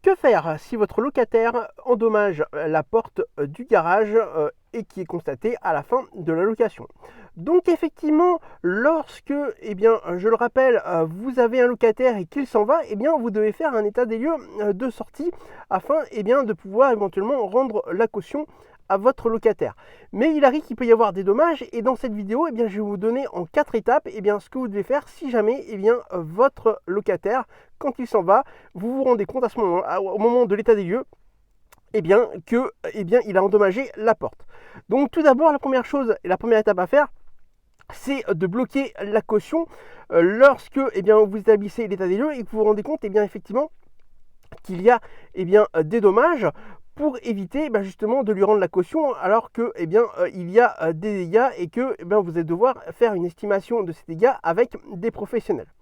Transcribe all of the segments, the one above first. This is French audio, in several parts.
Que faire si votre locataire endommage la porte du garage et qui est constatée à la fin de la location? Donc effectivement, lorsque, je le rappelle, vous avez un locataire et qu'il s'en va, vous devez faire un état des lieux de sortie afin de pouvoir éventuellement rendre la caution à votre locataire. Mais il arrive qu'il peut y avoir des dommages et dans cette vidéo, je vais vous donner en 4 étapes ce que vous devez faire si jamais votre locataire, quand il s'en va, vous vous rendez compte à ce moment, au moment de l'état des lieux, il a endommagé la porte. Donc tout d'abord, la première chose et la première étape à faire, c'est de bloquer la caution lorsque vous établissez l'état des lieux et que vous vous rendez compte effectivement qu'il y a des dommages, pour éviter justement de lui rendre la caution alors que il y a des dégâts et que vous allez devoir faire une estimation de ces dégâts avec des professionnels.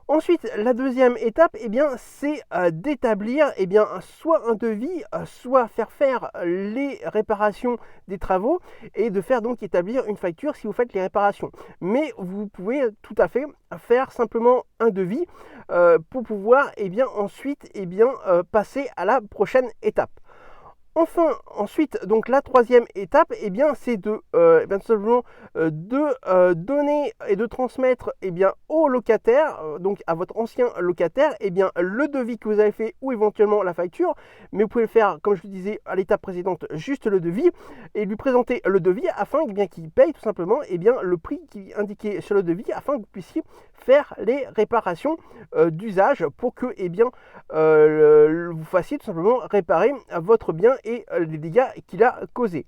Ensuite, la deuxième étape, c'est d'établir soit un devis, soit faire les réparations des travaux et de faire donc établir une facture si vous faites les réparations. Mais vous pouvez tout à fait faire simplement un devis pour pouvoir ensuite passer à la prochaine étape. Enfin, ensuite, donc la troisième étape, c'est de tout simplement de donner et de transmettre au locataire, donc à votre ancien locataire, le devis que vous avez fait ou éventuellement la facture. Mais vous pouvez le faire, comme je vous disais à l'étape précédente, juste le devis et lui présenter le devis afin qu'il paye tout simplement le prix qui est indiqué sur le devis afin que vous puissiez faire les réparations d'usage pour que vous fassiez tout simplement réparer votre bien et les dégâts qu'il a causés.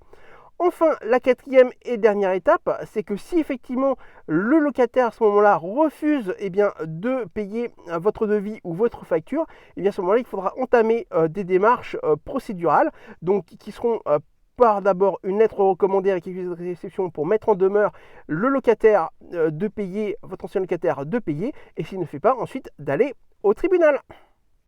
Enfin, la quatrième et dernière étape, c'est que si effectivement le locataire à ce moment-là refuse de payer votre devis ou votre facture, à ce moment-là, il faudra entamer des démarches procédurales, donc qui seront par d'abord une lettre recommandée avec accusé de réception pour mettre en demeure le locataire de payer, votre ancien locataire de payer, et s'il ne fait pas, ensuite d'aller au tribunal.